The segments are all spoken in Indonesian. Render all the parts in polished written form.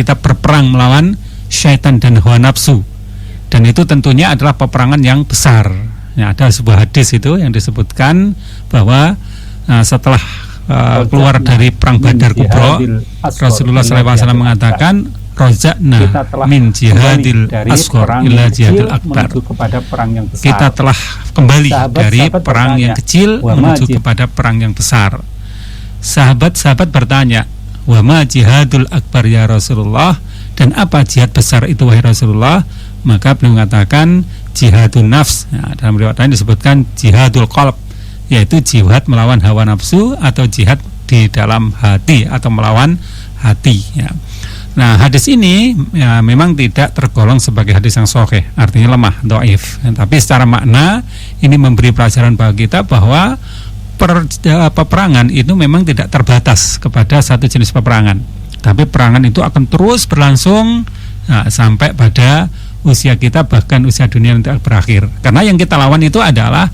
kita berperang melawan syaitan dan hawa nafsu. Dan itu tentunya adalah peperangan yang besar. Ya, ada sebuah hadis itu yang disebutkan bahwa setelah keluar dari perang Badar Kubra, Rasulullah SAW mengatakan, Rozakna min jihadil asghar ila jihadil akbar. Kita telah kembali dari perang yang kecil menuju kepada perang yang besar. Sahabat-sahabat bertanya, wa ma jihadul akbar ya Rasulullah, dan apa jihad besar itu wahai Rasulullah? Maka beliau mengatakan jihadun nafs. Nah, dalam riwayat lain disebutkan jihadul qalb, yaitu jihad melawan hawa nafsu atau jihad di dalam hati atau melawan hati, ya. Nah, hadis ini ya, memang tidak tergolong sebagai hadis yang sahih, artinya lemah, dhaif. Tapi secara makna ini memberi pelajaran bagi kita bahwa peperangan itu memang tidak terbatas kepada satu jenis peperangan. Tapi peperangan itu akan terus berlangsung sampai pada usia kita, bahkan usia dunia nanti berakhir. Karena yang kita lawan itu adalah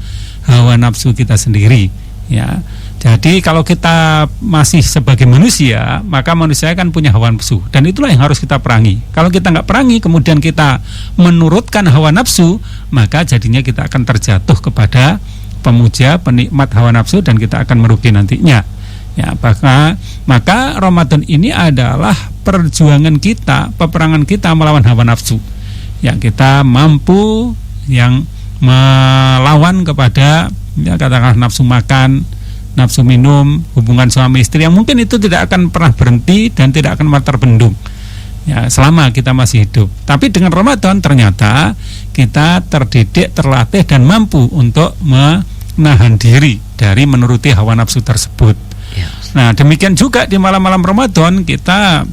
hawa nafsu kita sendiri, ya. Jadi kalau kita masih sebagai manusia, maka manusia kan punya hawa nafsu, dan itulah yang harus kita perangi. Kalau kita nggak perangi, kemudian kita menurutkan hawa nafsu, maka jadinya kita akan terjatuh kepada pemuja, penikmat hawa nafsu, dan kita akan merugi nantinya. Ya, maka Ramadan ini adalah perjuangan kita, peperangan kita melawan hawa nafsu. Ya, kita mampu yang melawan kepada, ya, katakanlah nafsu makan, nafsu minum, hubungan suami istri yang mungkin itu tidak akan pernah berhenti dan tidak akan pernah terbendung, ya, selama kita masih hidup. Tapi dengan Ramadan ternyata kita terdidik, terlatih dan mampu untuk menahan diri dari menuruti hawa nafsu tersebut. Nah, demikian juga di malam-malam Ramadan kita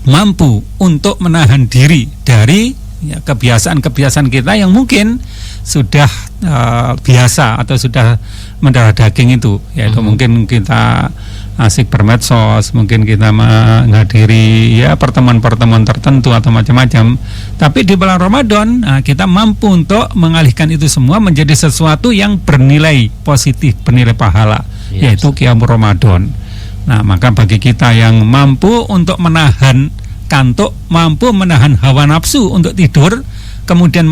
mampu untuk menahan diri dari, ya, kebiasaan-kebiasaan kita yang mungkin sudah biasa atau sudah mendarah daging itu, yaitu mungkin kita asik bermedsos, mungkin kita menghadiri, ya, pertemuan-pertemuan tertentu atau macam-macam. Tapi di bulan Ramadan kita mampu untuk mengalihkan itu semua menjadi sesuatu yang bernilai positif, bernilai pahala, yaitu qiyamul Ramadan. Nah, maka bagi kita yang mampu untuk menahan kantuk, mampu menahan hawa nafsu untuk tidur, kemudian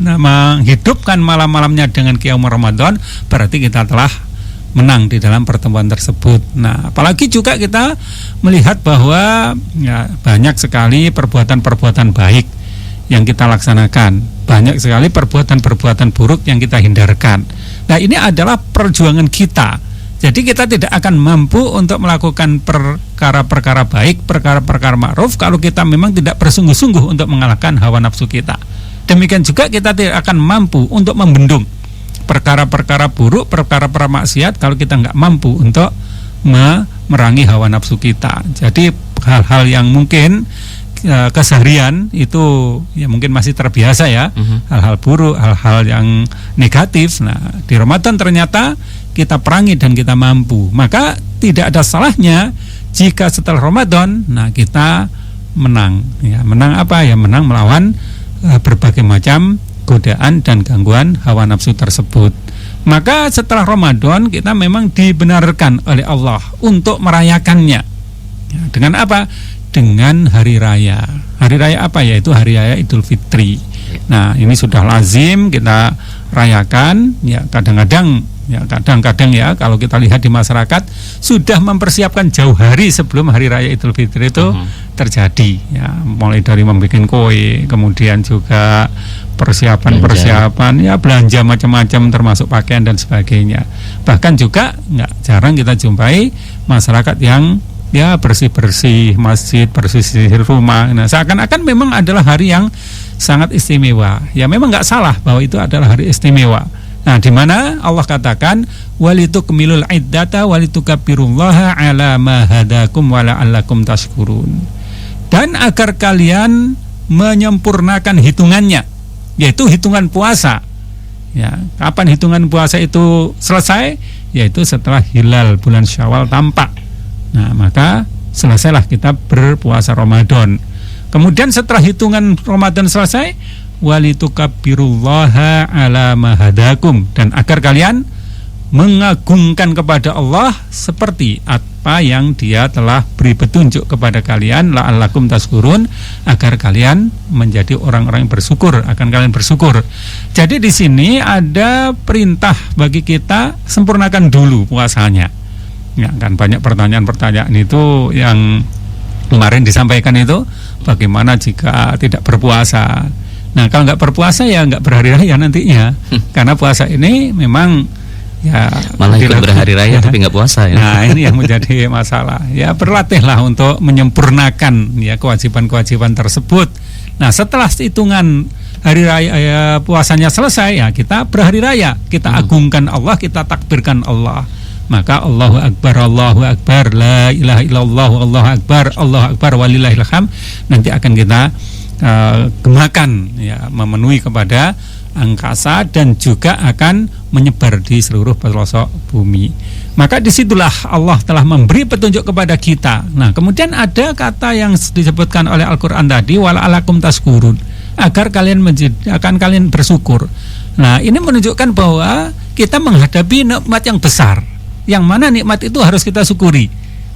menghidupkan malam-malamnya dengan qiyamul Ramadan, berarti kita telah menang di dalam pertemuan tersebut. Nah, apalagi juga kita melihat bahwa, ya, banyak sekali perbuatan-perbuatan baik yang kita laksanakan, banyak sekali perbuatan-perbuatan buruk yang kita hindarkan. Nah, ini adalah perjuangan kita. Jadi kita tidak akan mampu untuk melakukan perkara-perkara baik, perkara-perkara ma'ruf kalau kita memang tidak bersungguh-sungguh untuk mengalahkan hawa nafsu kita. Demikian juga kita tidak akan mampu untuk membendung perkara-perkara buruk, perkara-perkara maksiat kalau kita nggak mampu untuk memerangi hawa nafsu kita. Jadi hal-hal yang mungkin keseharian itu, ya, mungkin masih terbiasa, ya, hal-hal buruk, hal-hal yang negatif. Nah, di Ramadan ternyata kita perangi dan kita mampu. Maka tidak ada salahnya jika setelah Ramadan, nah, kita menang, ya. Menang apa? Ya, menang melawan berbagai macam godaan dan gangguan hawa nafsu tersebut. Maka setelah Ramadan kita memang dibenarkan oleh Allah untuk merayakannya, ya, dengan apa? Dengan hari raya. Hari raya apa? Yaitu hari raya Idul Fitri. Nah, ini sudah lazim kita rayakan, ya. Kadang-kadang ya kalau kita lihat di masyarakat sudah mempersiapkan jauh hari sebelum hari raya Idul Fitri itu terjadi, ya, mulai dari membuat kue, kemudian juga persiapan, ya, belanja macam-macam termasuk pakaian dan sebagainya. Bahkan juga nggak jarang kita jumpai masyarakat yang, ya, bersih-bersih masjid, bersih rumah. Nah, seakan-akan memang adalah hari yang sangat istimewa. Ya, memang nggak salah bahwa itu adalah hari istimewa. Nah, di mana Allah katakan walitukmilul iddata walitukabbirullaha ala ma hadakum wa la'allakum tashkurun. Dan agar kalian menyempurnakan hitungannya, yaitu hitungan puasa. Ya, kapan hitungan puasa itu selesai? Yaitu setelah hilal bulan Syawal tampak. Nah, maka selesailah kita berpuasa Ramadan. Kemudian setelah hitungan Ramadan selesai, walitukabbirullaha ala ma hadakum, dan agar kalian mengagungkan kepada Allah seperti apa yang Dia telah beri petunjuk kepada kalian, la'allakum tashkurun, agar kalian menjadi orang-orang yang bersyukur, akan kalian bersyukur. Jadi di sini ada perintah bagi kita, sempurnakan dulu puasanya. Ya kan, banyak pertanyaan-pertanyaan itu yang kemarin disampaikan itu, bagaimana jika tidak berpuasa. Nah, kalau nggak berpuasa ya nggak berhari raya nantinya, karena puasa ini memang ya malah ikut berhari raya tapi nggak puasa ya. Nah, ini yang menjadi masalah. Ya berlatihlah untuk menyempurnakan ya kewajiban-kewajiban tersebut. Nah, setelah hitungan hari raya ya, puasanya selesai, ya kita berhari raya, kita agungkan Allah, kita takbirkan Allah. Maka Allahu Akbar, la ilaha illallah, Allahu Akbar, walillahil hamd, nanti akan kita gemakan ya, memenuhi kepada angkasa dan juga akan menyebar di seluruh pelosok bumi. Maka disitulah Allah telah memberi petunjuk kepada kita. Nah, kemudian ada kata yang disebutkan oleh Al-Quran tadi, wala'alakum tashkurun, agar kalian akan kalian bersyukur. Nah, ini menunjukkan bahwa kita menghadapi nikmat yang besar, yang mana nikmat itu harus kita syukuri.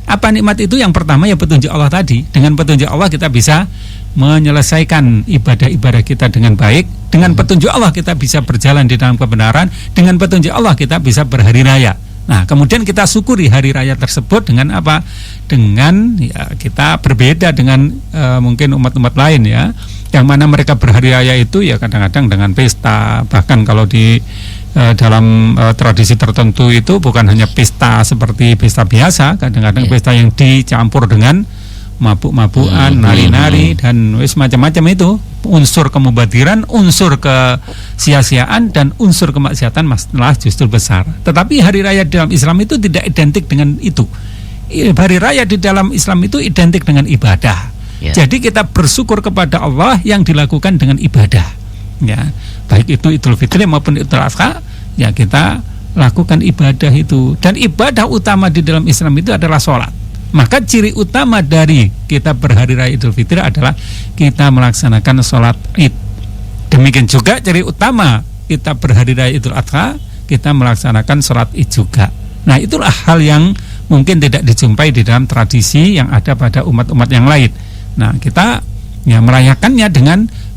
Apa nikmat itu? Yang pertama ya petunjuk Allah tadi. Dengan petunjuk Allah kita bisa menyelesaikan ibadah-ibadah kita dengan baik. Dengan petunjuk Allah kita bisa berjalan di dalam kebenaran. Dengan petunjuk Allah kita bisa berhari raya. Nah, kemudian kita syukuri hari raya tersebut dengan apa? Dengan ya, kita berbeda dengan mungkin umat-umat lain ya, yang mana mereka berhari raya itu ya kadang-kadang dengan pesta. Bahkan kalau di dalam tradisi tertentu itu bukan hanya pesta seperti pesta biasa, kadang-kadang pesta yang dicampur dengan mabuk-mabukan, nari-nari dan macam-macam itu, unsur kemubadiran, unsur kesia-siaan dan unsur kemaksiatan malah justru besar. Tetapi hari raya dalam Islam itu tidak identik dengan itu. Hari raya di dalam Islam itu identik dengan ibadah. Jadi kita bersyukur kepada Allah yang dilakukan dengan ibadah. Ya, baik itu Idul Fitri maupun Idul Adha, ya kita lakukan ibadah itu. Dan ibadah utama di dalam Islam itu adalah sholat. Maka ciri utama dari kita berhari raya Idul Fitri adalah kita melaksanakan sholat Id. Demikian juga ciri utama kita berhari raya Idul Adha, kita melaksanakan sholat Id juga. Nah, itulah hal yang mungkin tidak dijumpai di dalam tradisi yang ada pada umat-umat yang lain. Nah, kita ya merayakannya dengan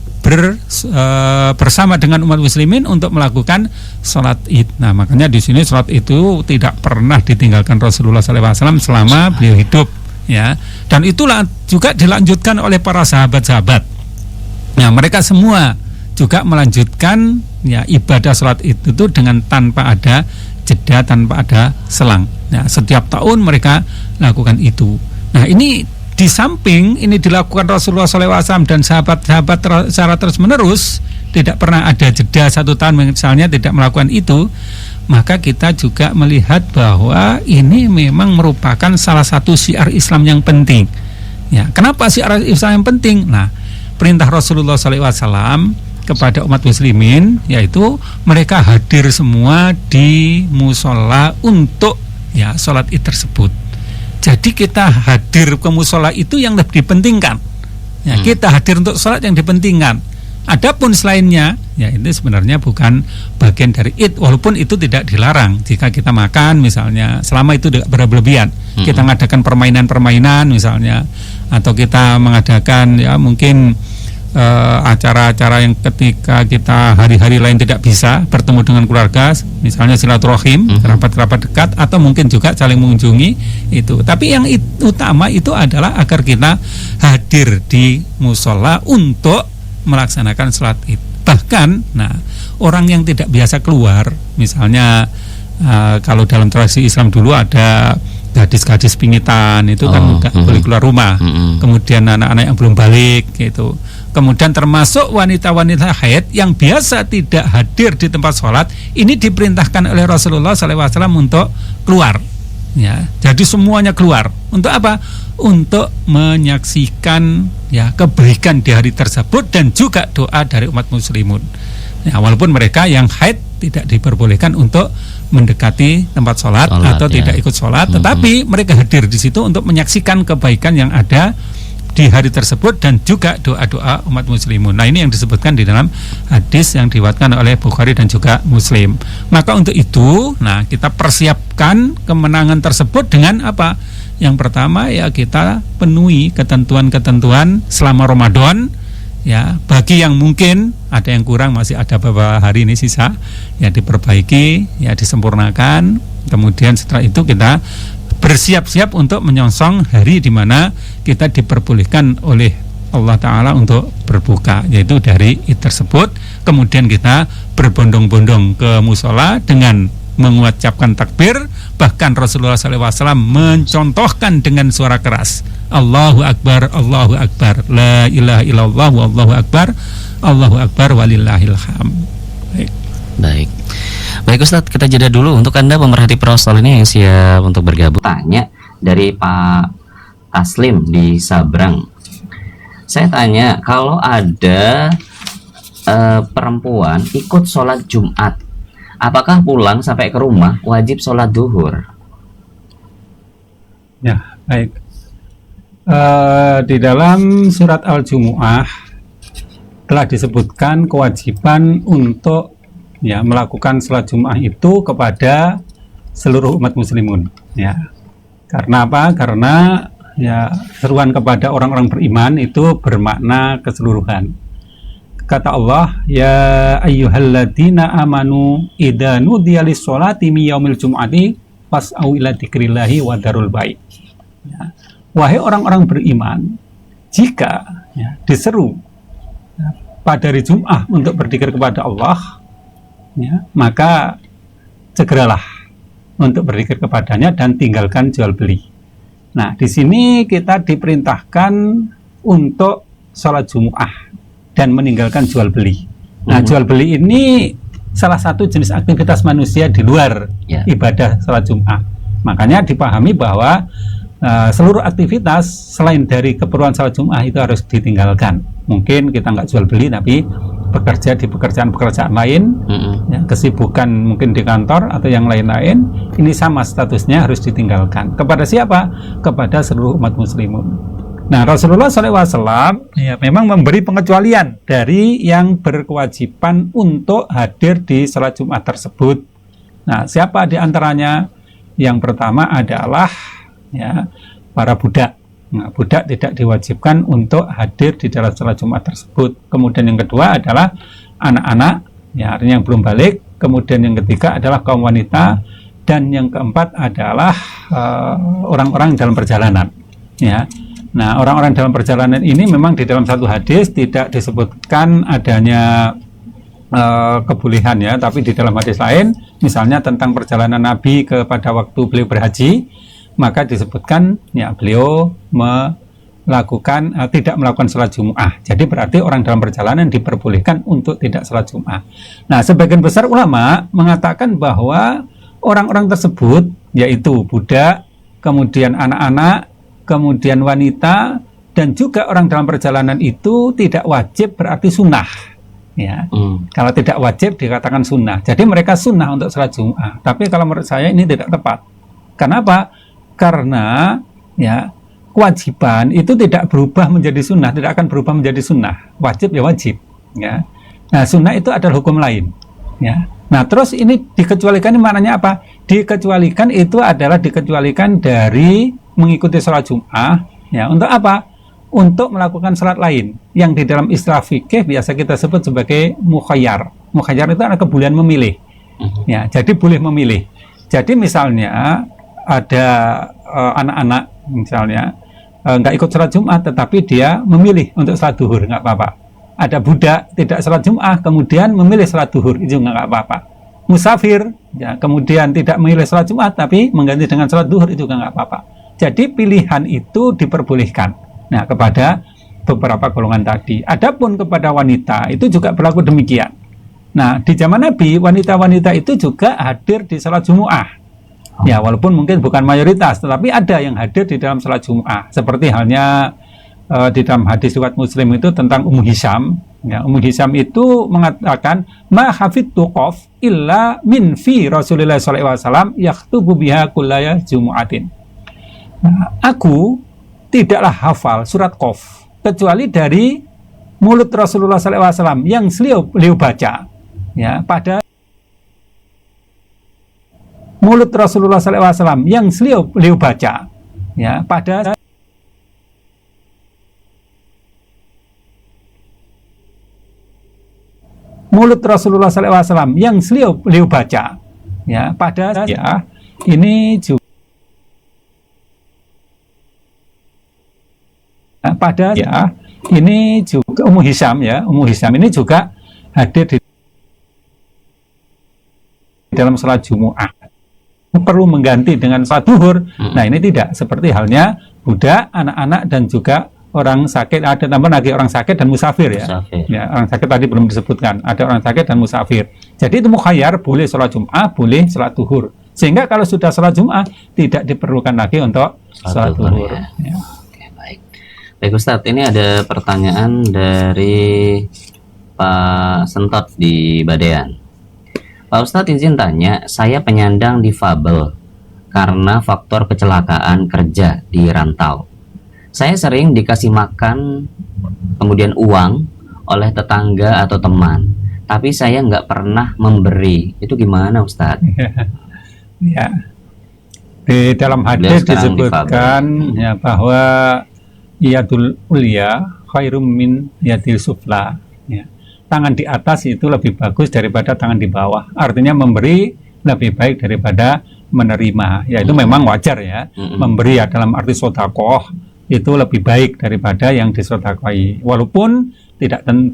bersama dengan umat muslimin untuk melakukan sholat Id. Nah, makanya di sini sholat itu tidak pernah ditinggalkan Rasulullah SAW selama beliau hidup, ya. Dan itulah juga dilanjutkan oleh para sahabat-sahabat. Nah, mereka semua juga melanjutkan ya ibadah sholat Id itu dengan tanpa ada jeda, tanpa ada selang. Nah, setiap tahun mereka lakukan itu. Nah, ini di samping ini dilakukan Rasulullah SAW dan sahabat-sahabat secara terus-menerus, tidak pernah ada jeda 1 tahun misalnya tidak melakukan itu, maka kita juga melihat bahwa ini memang merupakan salah satu syiar Islam yang penting. Ya, kenapa syiar Islam yang penting? Nah, perintah Rasulullah SAW kepada umat muslimin yaitu mereka hadir semua di musola untuk ya sholat Id tersebut. Jadi kita hadir ke musola itu yang lebih dipentingkan. Ya, kita hadir untuk sholat yang dipentingkan. Adapun selainnya, ya itu sebenarnya bukan bagian dari Id, walaupun itu tidak dilarang. Jika kita makan misalnya, selama itu tidak berlebihan. Kita mengadakan permainan-permainan misalnya, atau kita mengadakan ya mungkin acara-acara yang ketika kita hari-hari lain tidak bisa bertemu dengan keluarga, misalnya silaturahim, kerabat-kerabat dekat, atau mungkin juga saling mengunjungi itu. Tapi yang utama itu adalah agar kita hadir di musola untuk melaksanakan sholat Id. Bahkan, nah orang yang tidak biasa keluar, misalnya kalau dalam tradisi Islam dulu ada gadis-gadis pingitan itu kan nggak boleh keluar rumah. Kemudian anak-anak yang belum balik gitu. Kemudian termasuk wanita-wanita haid yang biasa tidak hadir di tempat sholat, ini diperintahkan oleh Rasulullah SAW untuk keluar. Ya, jadi semuanya keluar. Untuk apa? Untuk menyaksikan ya kebaikan di hari tersebut dan juga doa dari umat muslimun. Ya, walaupun mereka yang haid tidak diperbolehkan untuk mendekati tempat sholat atau tidak ikut sholat, tetapi mereka hadir di situ untuk menyaksikan kebaikan yang ada di hari tersebut dan juga doa-doa umat muslimun. Nah, ini yang disebutkan di dalam hadis yang diriwayatkan oleh Bukhari dan juga Muslim. Maka untuk itu, nah kita persiapkan kemenangan tersebut dengan apa? Yang pertama ya kita penuhi ketentuan-ketentuan selama Ramadan. Ya, bagi yang mungkin ada yang kurang, masih ada beberapa hari ini sisa, ya diperbaiki, ya disempurnakan. Kemudian setelah itu kita bersiap-siap untuk menyongsong hari di mana kita diperbolehkan oleh Allah Ta'ala untuk berbuka, yaitu dari Id tersebut. Kemudian kita berbondong-bondong ke musola dengan mengucapkan takbir. Bahkan Rasulullah SAW mencontohkan dengan suara keras, Allahu Akbar, Allahu Akbar, La ilaha illallah, Allahu Akbar, walillahil hamd. Baik Ustadz, kita jeda dulu. Untuk Anda pemerhati Prostal ini yang siap untuk bergabung, tanya dari Pak Taslim di Sabrang. Saya tanya, kalau ada perempuan ikut sholat Jumat, apakah pulang sampai ke rumah wajib sholat duhur? Ya, baik. Di dalam surat Al-Jumu'ah telah disebutkan kewajiban untuk melakukan sholat Jumu'ah itu kepada seluruh umat muslimun. Ya, karena apa? Karena seruan kepada orang-orang beriman itu bermakna keseluruhan. Kata Allah, ya ayyuhalladzina amanu idza nudiya lis-sholati min yaumil jumu'ati fas'au ila dzikrillahi wa darul bai'. Ya. Wahai orang-orang beriman, jika diseru pada hari Jumat untuk berzikir kepada Allah, maka segeralah untuk berzikir kepadanya dan tinggalkan jual beli. Nah, di sini kita diperintahkan untuk sholat Jumu'ah dan meninggalkan jual beli. Nah, jual beli ini salah satu jenis aktivitas manusia di luar ibadah sholat Jumu'ah. Makanya dipahami bahwa seluruh aktivitas selain dari keperluan sholat Jumu'ah itu harus ditinggalkan. Mungkin kita nggak jual beli tapi bekerja di pekerjaan-pekerjaan lain, kesibukan mungkin di kantor atau yang lain-lain, ini sama statusnya harus ditinggalkan. Kepada siapa? Kepada seluruh umat muslimun. Nah, Rasulullah SAW memang memberi pengecualian dari yang berkewajiban untuk hadir di sholat Jumat tersebut. Nah, siapa di antaranya? Yang pertama adalah para budak. Nah, budak tidak diwajibkan untuk hadir di dalam sholat Jumat tersebut. Kemudian yang kedua adalah anak-anak, artinya yang belum balik. Kemudian yang ketiga adalah kaum wanita, dan yang keempat adalah orang-orang dalam perjalanan. Nah, orang-orang dalam perjalanan ini memang di dalam satu hadis tidak disebutkan adanya kebolehan tapi di dalam hadis lain, misalnya tentang perjalanan Nabi pada waktu beliau berhaji, maka disebutkan beliau tidak melakukan sholat Jumu'ah. Jadi berarti orang dalam perjalanan diperbolehkan untuk tidak sholat Jumu'ah. Nah, sebagian besar ulama mengatakan bahwa orang-orang tersebut, yaitu budak, kemudian anak-anak, kemudian wanita, dan juga orang dalam perjalanan itu tidak wajib berarti sunnah. Kalau tidak wajib dikatakan sunnah. Jadi mereka sunnah untuk sholat Jumu'ah. Tapi kalau menurut saya ini tidak tepat. Kenapa? Karena kewajiban itu tidak berubah menjadi sunnah, tidak akan berubah menjadi sunnah. Wajib wajib. Nah, sunnah itu adalah hukum lain. Nah, terus ini dikecualikan, ini maknanya apa? Dikecualikan itu adalah dikecualikan dari mengikuti sholat Jumu'ah. Untuk apa? Untuk melakukan sholat lain yang di dalam istilah fikih biasa kita sebut sebagai mukhayyar. Mukhayyar itu adalah kebolehan memilih. Jadi boleh memilih. Jadi misalnya ada anak-anak misalnya nggak ikut sholat Jumat tetapi dia memilih untuk sholat duhur, nggak apa-apa. Ada budak tidak sholat Jumat kemudian memilih sholat duhur, itu nggak apa-apa. Musafir kemudian tidak memilih sholat Jumat tapi mengganti dengan sholat duhur, itu nggak apa-apa. Jadi pilihan itu diperbolehkan kepada beberapa golongan tadi. Adapun kepada wanita itu juga berlaku demikian. Nah, di zaman Nabi wanita-wanita itu juga hadir di sholat Jumu'ah. Walaupun mungkin bukan mayoritas, tetapi ada yang hadir di dalam sholat Jumu'ah. Seperti halnya di dalam hadis riwayat Muslim itu tentang Ummu Hisham. Ummu Hisham itu mengatakan, ma hafidtu qaf illa min fi Rasulillah SAW yakhtubu biha kullaya Jumu'atin. Aku tidaklah hafal surat Qaf kecuali dari mulut Rasulullah SAW yang beliau baca pada mulut Rasulullah SAW yang beliau baca ya pada mulut Rasulullah SAW yang beliau baca, ya pada ya ini juga pada ya ini juga Ummu Hisham ini juga hadir di dalam sholat Jumu'ah, perlu mengganti dengan sholat duhur. Nah ini tidak seperti halnya budak, anak-anak dan juga orang sakit. Ada tambah lagi orang sakit dan musafir ya. Ya, orang sakit tadi belum disebutkan, ada orang sakit dan musafir. Jadi itu mukhayyar, boleh sholat Jum'ah, boleh sholat duhur. Sehingga kalau sudah sholat Jum'ah tidak diperlukan lagi untuk sholat duhur. Ya. Oke, baik. Baik Ustadz, ini ada pertanyaan dari Pak Sentot di Badean. Pak Ustadz izin tanya, saya penyandang difabel karena faktor kecelakaan kerja di rantau. Saya sering dikasih makan, kemudian uang oleh tetangga atau teman, tapi saya nggak pernah memberi. Itu gimana Ustadz? Ya, di dalam hadis disebutkan ya, bahwa yadul ulya khairum min yadil sufla. Ya. Tangan di atas itu lebih bagus daripada tangan di bawah. Artinya memberi lebih baik daripada menerima. Ya itu memang wajar ya. Memberi ya dalam arti sedekah itu lebih baik daripada yang disedekahi. Walaupun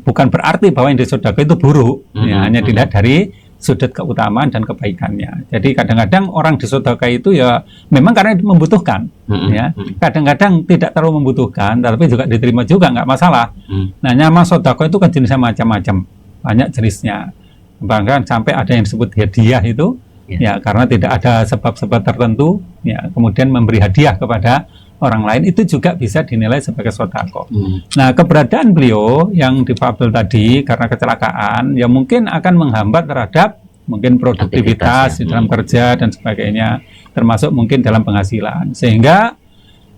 bukan berarti bahwa yang disedekahi itu buruk. Ya, hanya dilihat dari sudut keutamaan dan kebaikannya. Jadi kadang-kadang orang disedekahi itu ya memang karena membutuhkan. Ya, kadang-kadang tidak terlalu membutuhkan, tapi juga diterima juga nggak masalah. Nah, nyama sedekah itu kan jenisnya macam-macam, banyak jenisnya. Bahkan sampai ada yang disebut hadiah itu, ya karena tidak ada sebab-sebab tertentu, ya kemudian memberi hadiah kepada orang lain itu juga bisa dinilai sebagai sedekah. Nah, keberadaan beliau yang difabel tadi karena kecelakaan, ya mungkin akan menghambat terhadap mungkin produktivitas di dalam kerja dan sebagainya, termasuk mungkin dalam penghasilan. Sehingga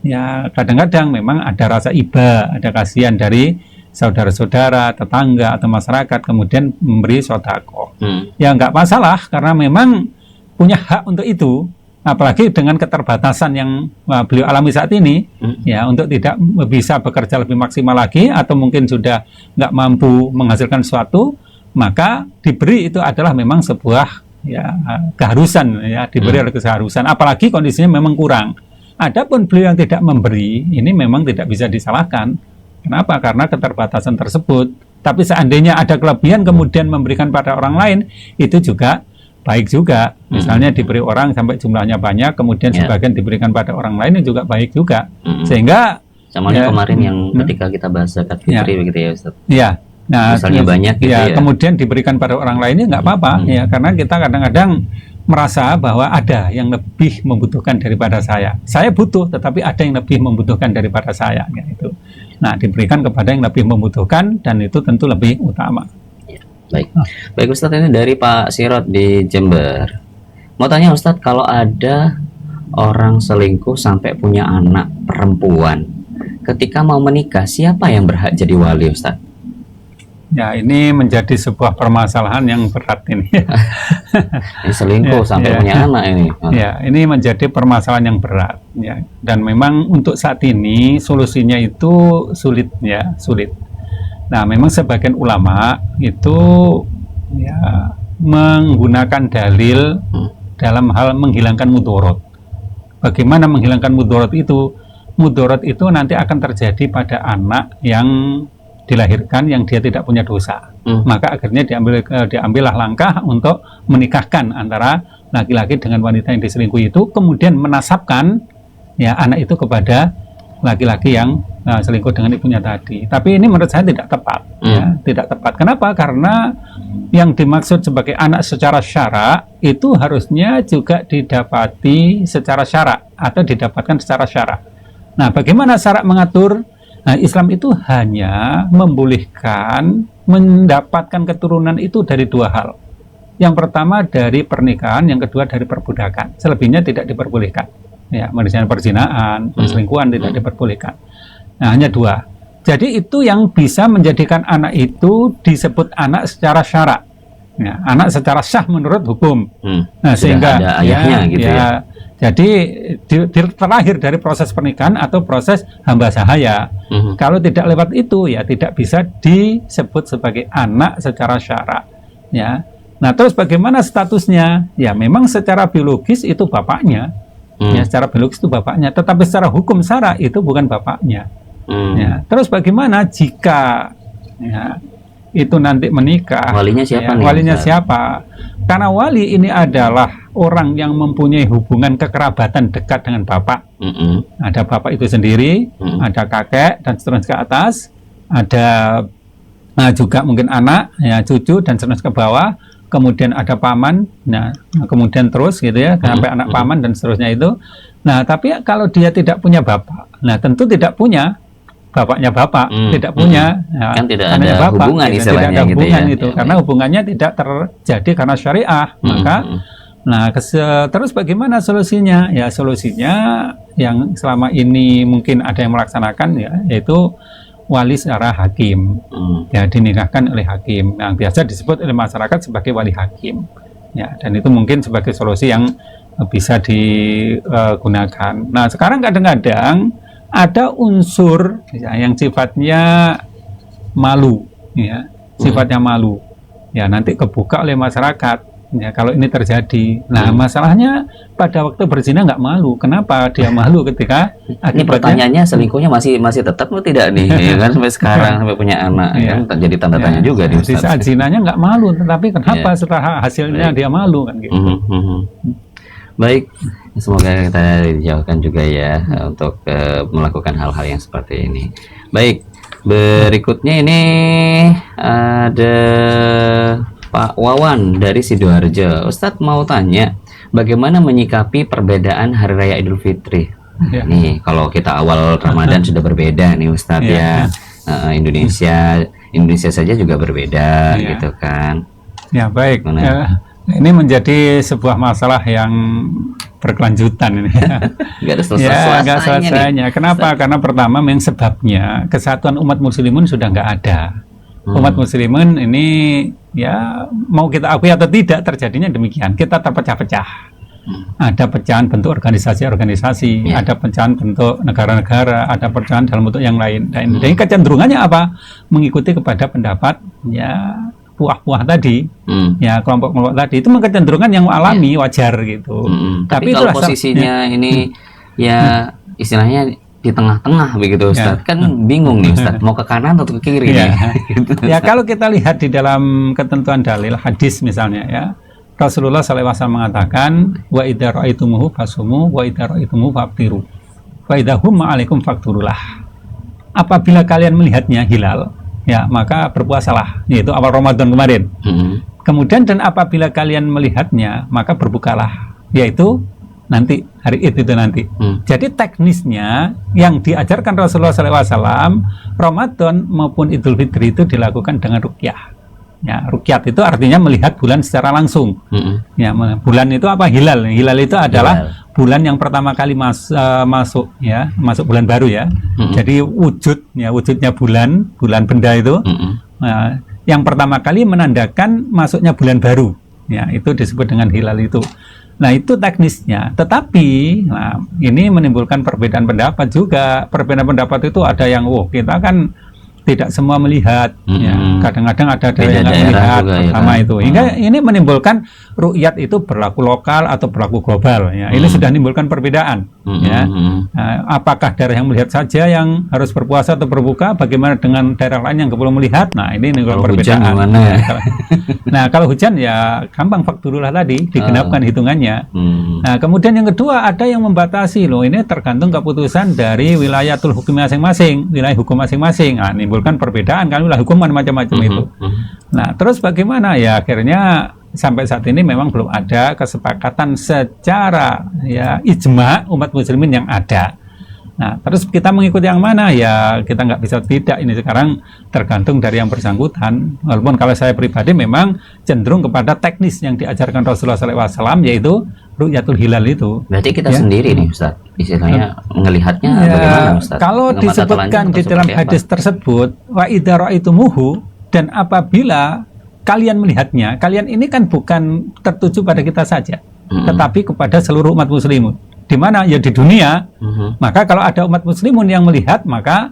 ya kadang-kadang memang ada rasa iba, ada kasihan dari saudara-saudara, tetangga atau masyarakat kemudian memberi sedekah. Ya nggak masalah karena memang punya hak untuk itu. Apalagi dengan keterbatasan yang beliau alami saat ini, ya untuk tidak bisa bekerja lebih maksimal lagi atau mungkin sudah nggak mampu menghasilkan sesuatu, maka diberi itu adalah memang sebuah ya keharusan, ya diberi oleh keharusan. Apalagi kondisinya memang kurang. Adapun beliau yang tidak memberi, ini memang tidak bisa disalahkan. Kenapa? Karena keterbatasan tersebut. Tapi seandainya ada kelebihan kemudian memberikan pada orang lain, itu juga baik juga. Misalnya diberi orang sampai jumlahnya banyak, kemudian sebagian diberikan pada orang lain, juga baik juga. Sehingga sama kemarin yang ketika kita bahas zakat fitri begitu ya Ustaz. Iya. Nah, misalnya banyak gitu ya. Kemudian diberikan pada orang lainnya nggak apa-apa, ya karena kita kadang-kadang merasa bahwa ada yang lebih membutuhkan daripada saya. Saya butuh, tetapi ada yang lebih membutuhkan daripada saya, ya itu. Nah, diberikan kepada yang lebih membutuhkan dan itu tentu lebih utama. Baik, baik Ustadz, ini dari Pak Sirot di Jember. Mau tanya Ustadz, kalau ada orang selingkuh sampai punya anak perempuan, ketika mau menikah, siapa yang berhak jadi wali Ustadz? Ya, ini menjadi sebuah permasalahan yang berat ini. Ini selingkuh sampai punya anak ini. Ya, ini menjadi permasalahan yang berat. Ya, dan memang untuk saat ini solusinya itu sulit, ya, sulit. Nah, memang sebagian ulama itu ya menggunakan dalil dalam hal menghilangkan mudorot. Bagaimana menghilangkan mudorot itu? Mudorot itu nanti akan terjadi pada anak yang dilahirkan yang dia tidak punya dosa. Maka akhirnya diambillah langkah untuk menikahkan antara laki-laki dengan wanita yang diselingkuhi itu, kemudian menasabkan ya anak itu kepada laki-laki yang selingkuh dengan ibunya tadi. Tapi ini menurut saya tidak tepat. Ya, tidak tepat. Kenapa? Karena yang dimaksud sebagai anak secara syara itu harusnya juga didapati secara syara atau didapatkan secara syara. Nah, bagaimana syara mengatur? Nah, Islam itu hanya membolehkan mendapatkan keturunan itu dari dua hal. Yang pertama dari pernikahan, yang kedua dari perbudakan. Selebihnya tidak diperbolehkan. Ya, misalnya perzinaan, perselingkuhan tidak diperbolehkan. Nah, hanya dua. Jadi itu yang bisa menjadikan anak itu disebut anak secara syara. Ya, anak secara sah menurut hukum. Nah, Sudah sehingga ada ayahnya gitu ya. Jadi terlahir dari proses pernikahan atau proses hamba sahaya. Kalau tidak lewat itu ya tidak bisa disebut sebagai anak secara syara. Ya. Nah, terus bagaimana statusnya? Ya, memang secara biologis itu bapaknya. Ya, secara biologis itu bapaknya, tetapi secara hukum syara itu bukan bapaknya. Ya, terus bagaimana jika ya, itu nanti menikah? Walinya siapa nih? Walinya siapa? Karena wali ini adalah orang yang mempunyai hubungan kekerabatan dekat dengan bapak. Ada bapak itu sendiri, ada kakek dan seterusnya ke atas, ada juga mungkin anak, ya cucu dan seterusnya ke bawah. Kemudian ada paman, nah kemudian terus gitu ya sampai anak paman dan seterusnya itu. Nah, tapi kalau dia tidak punya bapak, nah tentu tidak punya bapaknya bapak, tidak punya, ya, kan tidak ada bapak, hubungan tidak istilahnya ada gitu hubungan ya. itu, karena hubungannya tidak terjadi karena syariah. Maka, nah terus bagaimana solusinya? Ya solusinya yang selama ini mungkin ada yang melaksanakan ya, yaitu wali secara hakim, ya dinikahkan oleh hakim, yang biasa disebut oleh masyarakat sebagai wali hakim, ya, dan itu mungkin sebagai solusi yang bisa digunakan. Nah, sekarang kadang-kadang ada unsur ya, yang sifatnya malu, ya, sifatnya malu, ya nanti kebuka oleh masyarakat. Ya, kalau ini terjadi, nah masalahnya pada waktu berzina nggak malu. Kenapa dia malu ketika ini pertanyaannya selingkuhnya masih tetap atau tidak nih? Ya kan sampai sekarang sampai punya anak, kan jadi tanda tanya juga di Ustaz. Di saat zinanya nggak malu, tetapi kenapa setelah hasilnya dia malu kan gitu? Baik, semoga kita dijauhkan juga ya untuk melakukan hal-hal yang seperti ini. Baik, berikutnya ini ada Pak Wawan dari Sidoarjo. Ustadz mau tanya, bagaimana menyikapi perbedaan Hari Raya Idul Fitri? Nih, kalau kita awal Ramadan sudah berbeda nih Ustadz ya. Indonesia saja juga berbeda gitu kan. Ya baik. Ini menjadi sebuah masalah yang berkelanjutan ini. Nggak ada selesai-selesainya. Kenapa? Karena pertama memang sebabnya kesatuan umat muslimin sudah nggak ada. Umat muslimin ini ya mau kita akui atau tidak terjadinya demikian, kita terpecah-pecah. Ada pecahan bentuk organisasi-organisasi, ada pecahan bentuk negara-negara, ada pecahan dalam bentuk yang lain. Dan kecenderungannya apa? Mengikuti kepada pendapat ya puah-puah tadi, ya kelompok-kelompok tadi itu kecenderungan yang alami, wajar gitu. Tapi kalau posisinya ini ya istilahnya di tengah-tengah begitu Ustaz, kan bingung nih Ustaz, mau ke kanan atau ke kiri nih? Gitu, ya kalau kita lihat di dalam ketentuan dalil hadis misalnya ya, Rasulullah SAW mengatakan wa idza ra'aitumuhu fasumu wa idza ra'aitumuhu faftiru wa idza hum ma'alaikum fakturulah. Apabila kalian melihatnya hilal, ya maka berpuasalah, yaitu awal Ramadan kemarin. Kemudian dan apabila kalian melihatnya maka berbukalah, yaitu nanti hari itu nanti. Jadi teknisnya yang diajarkan Rasulullah SAW Ramadan maupun Idul Fitri itu dilakukan dengan ruqyah. Ya, ruqyat itu artinya melihat bulan secara langsung. Ya, bulan itu apa? Hilal. Hilal itu adalah bulan yang pertama kali masuk ya, masuk bulan baru ya. Jadi wujudnya bulan benda itu yang pertama kali menandakan masuknya bulan baru. Ya, itu disebut dengan hilal itu. Nah itu teknisnya, tetapi ini menimbulkan perbedaan pendapat juga. Perbedaan pendapat itu ada yang, kita kan tidak semua melihat, ya. Kadang-kadang ada yang nggak melihat pertama itu. Hingga ini menimbulkan ru'yat itu berlaku lokal atau berlaku global. Ya. Ini sudah menimbulkan perbedaan. Ya. Apakah daerah yang melihat saja yang harus berpuasa atau berbuka? Bagaimana dengan daerah lain yang belum melihat? Nah ini menimbulkan perbedaan. Nah kalau hujan ya gampang fakturulah tadi digenapkan hitungannya. Nah kemudian yang kedua ada yang membatasi loh. Ini tergantung keputusan dari wilayatul hukum masing-masing, wilayah hukum masing-masing. Nah, menimbulkan perbedaan kan wilayah hukum macam-macam itu. Nah terus bagaimana ya akhirnya sampai saat ini memang belum ada kesepakatan secara ya ijma umat muslimin yang ada. Nah terus kita mengikuti yang mana ya kita nggak bisa tidak, ini sekarang tergantung dari yang bersangkutan. Walaupun kalau saya pribadi memang cenderung kepada teknis yang diajarkan Rasulullah SAW yaitu ru'yatul hilal itu. Berarti kita sendiri nih Ustaz, istilahnya melihatnya bagaimana Ustaz? Kalau disebutkan di dalam hadis tersebut wa idza ra'aitumuhu, dan apabila kalian melihatnya, kalian ini kan bukan tertuju pada kita saja, tetapi kepada seluruh umat muslimun. Di mana? Ya di dunia. Maka kalau ada umat muslimun yang melihat, maka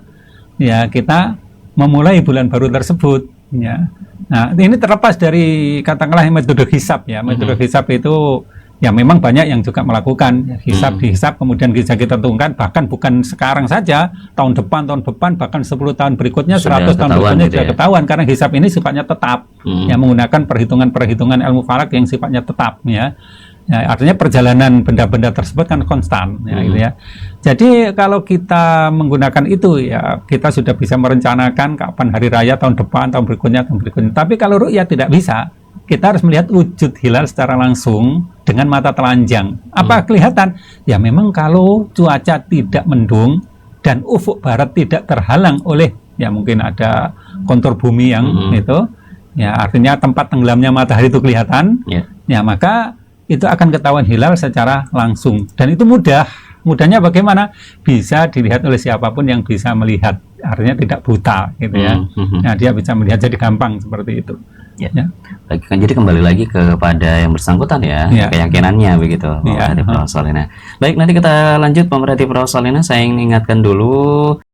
ya kita memulai bulan baru tersebut. Ya. Nah, ini terlepas dari katakanlah metode hisab ya. Metode hisab itu ya memang banyak yang juga melakukan hisab, dihisab kemudian bisa kita tentukan, bahkan bukan sekarang saja, tahun depan, bahkan 10 tahun berikutnya, 100 tahun berikutnya gitu sudah ketahuan, karena hisab ini sifatnya tetap, ya menggunakan perhitungan ilmu falak yang sifatnya tetap, ya. Ya, artinya perjalanan benda-benda tersebut kan konstan, ya, gitu ya. Jadi kalau kita menggunakan itu, ya kita sudah bisa merencanakan kapan hari raya tahun depan, tahun berikutnya. Tapi kalau ru'yah tidak bisa. Kita harus melihat wujud hilal secara langsung dengan mata telanjang. Apa kelihatan? Ya memang kalau cuaca tidak mendung dan ufuk barat tidak terhalang oleh ya mungkin ada kontur bumi yang itu, ya artinya tempat tenggelamnya matahari itu kelihatan. Ya maka itu akan ketahuan hilal secara langsung. Dan itu mudah. Mudahnya bagaimana? Bisa dilihat oleh siapapun yang bisa melihat. Artinya tidak buta gitu ya. Nah, dia bisa melihat, jadi gampang seperti itu. Ya. Baik, kan jadi kembali lagi kepada yang bersangkutan ya, keyakinannya begitu. Pemerhati Perahu Solina. Baik, nanti kita lanjut pemerhati Perahu Solina. Saya ingin ingatkan dulu